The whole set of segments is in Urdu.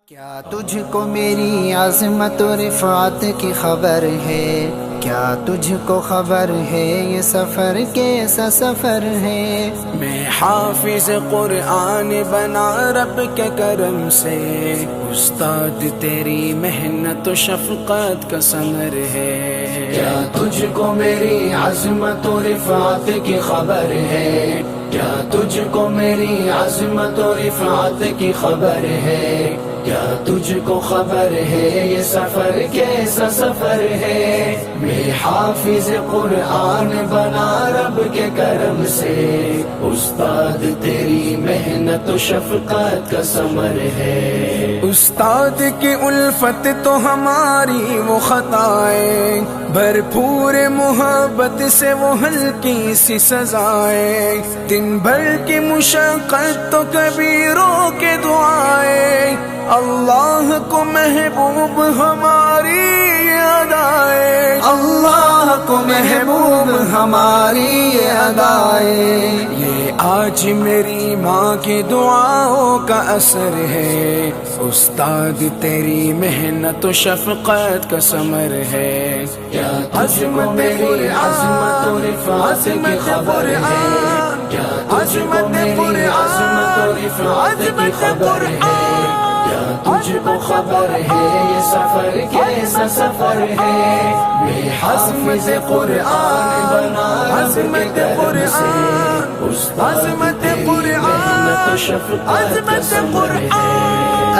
کیا تجھ کو میری عظمت و رفعت کی خبر ہے؟ کیا تجھ کو خبر ہے یہ سفر کیسا سفر ہے؟ میں حافظ قرآن بنا رب کے کرم سے، استاد تیری محنت و شفقت کا ثمر ہے۔ کیا تجھ کو میری عظمت و رفعت کی خبر ہے؟ کیا تجھ کو میری عظمت و رفعت کی خبر ہے؟ کیا تجھ کو خبر ہے یہ سفر کیسا سفر ہے؟ میں حافظ قرآن بنا رب کے کرم سے، استاد تیری محنت و شفقت کا ثمر ہے۔ استاد کی الفت تو ہماری وہ خطائیں، بھرپور محبت سے وہ ہلکی سی سزائیں، دن بھر کی مشقت تو کبھی رو کے دعائیں، اللہ کو محبوب ہماری یہ ادائیں، اللہ کو محبوب ہماری یہ ادائیں۔ یہ آج میری ماں کی دعاؤں کا اثر ہے، استاد تیری محنت و شفقت کا ثمر ہے۔ کیا تجھ کو میری عظمت و رفعت کی خبر ہے؟ کیا تجھ کو میری عظمت و رفعت کی خبر ہے؟ کیا تجھ کو خبر ہے یہ سفر کیسا سفر ہے؟ میں حافظ قرآن بنا رب کے کرم سے، استاد تیری محنت و شفقت کا ثمر ہے۔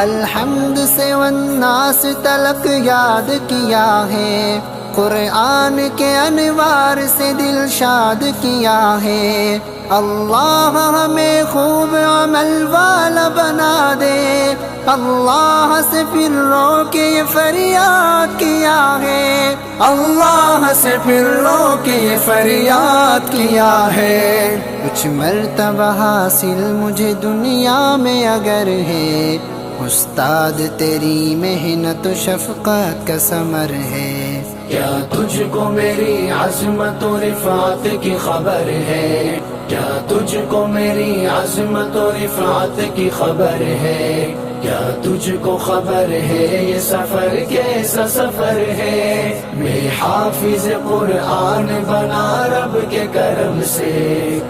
الحمد سے والناس تلک یاد کیا ہے، قرآن کے انوار سے دل شاد کیا ہے، اللہ ہمیں خوب عمل والا بنا دے، اللہ سے پھر رو کے یہ فریاد کیا ہے، اللہ سے پھر رو کے یہ فریاد کیا ہے۔ کچھ مرتبہ حاصل مجھے دنیا میں اگر ہے، استاد تیری محنت و شفقت کا ثمر ہے۔ کیا تجھ کو میری عظمت و رفعت کی خبر ہے؟ کیا تجھ کو میری عظمت و رفعت کی خبر ہے؟ کیا تجھ کو خبر ہے یہ سفر کیسا سفر ہے؟ میں حافظ قرآن بنا رب کے کرم سے،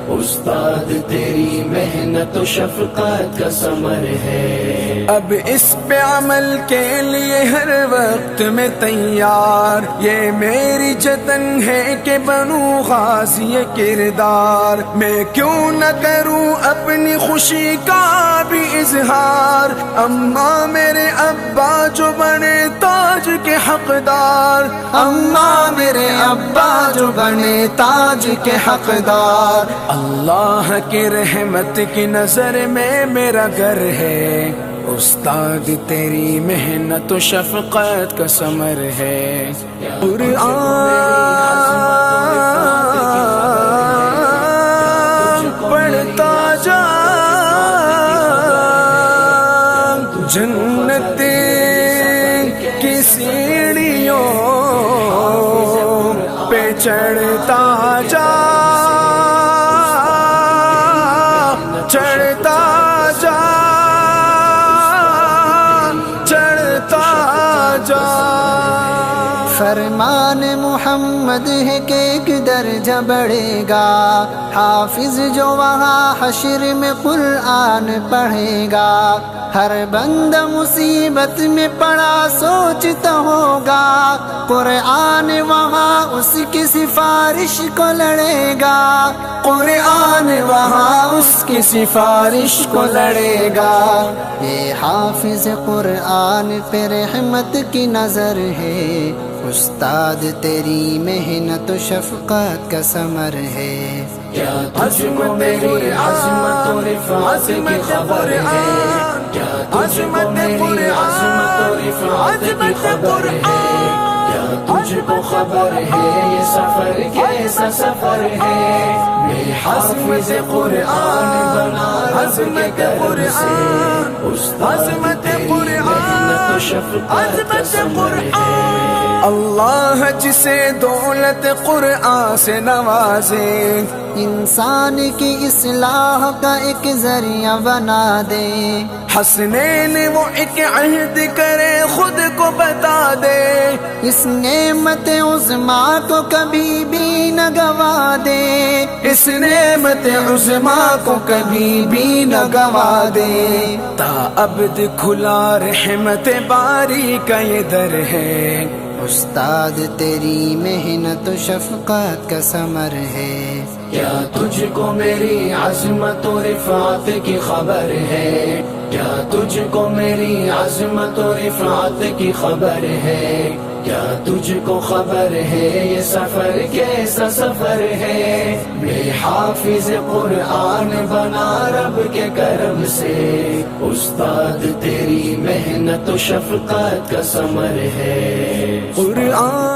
استاد تیری محنت و شفقت کا ثمر ہے۔ اب اس پہ عمل کے لیے ہر وقت میں تیار، یہ میری جتن ہے کہ بنوں غازی کردار، میں کیوں نہ کروں اپنی خوشی کا بھی اظہار، اماں میرے ابا جو بنے تاج کے حقدار، اماں میرے ابا جو بنے تاج کے حقدار، اللہ کی رحمت کی نظر میں میرا گھر ہے، استاد تیری محنت و شفقت کا ثمر ہے۔ پڑھتا جا جنت کی سیڑھیوں پہ چڑھتا جا، چڑھتا جا، چڑھتا جا۔ فرمان محمد ہے کہ ایک درجہ بڑھے گا، حافظ جو وہاں حشر میں قرآن پڑھے گا، ہر بندہ مصیبت میں پڑا سوچتا ہوگا، قرآن وہاں اس کی سفارش کو لڑے گا، قرآن وہاں اس کی سفارش کو لڑے گا۔ یہ حافظ قرآن پہ رحمت کی نظر ہے، استاد تیری محنت و شفقت کا ثمر ہے۔ کیا تجھ کو میری عظمت و رفعت کی خبر ہے؟ کیا تجھ کو میری عظمت و رفعت کی خبر ہے؟ کیا تجھ کو خبر ہے یہ سفر کیسا سفر ہے؟ میں حافظ قرآن بنا رب کے کرم سے، استاد تیری محنت و شفقت کا ثمر ہے۔ اللہ جسے دولت قرآن سے نوازے، انسان کی اصلاح کا ایک ذریعہ بنا دے، حسنین وہ ایک عہد کرے خود کو بتا دے، اس نعمت عظما کو کبھی بھی نہ گوا دے، اس نعمت عظما کو کبھی بھی نہ گوا دے۔ تا عبد کھلا رحمت باری کا یہ در ہے، استاد تیری محنت و شفقت کا ثمر ہے۔ کیا تجھ کو میری عظمت و رفعت کی خبر ہے؟ کیا تجھ کو میری عظمت و رفعت کی خبر ہے؟ کیا تجھ کو خبر ہے یہ سفر کیسا سفر ہے؟ میں حافظ قرآن بنا رب کے کرم سے، استاد تیری محنت و شفقت کا ثمر ہے۔ قرآن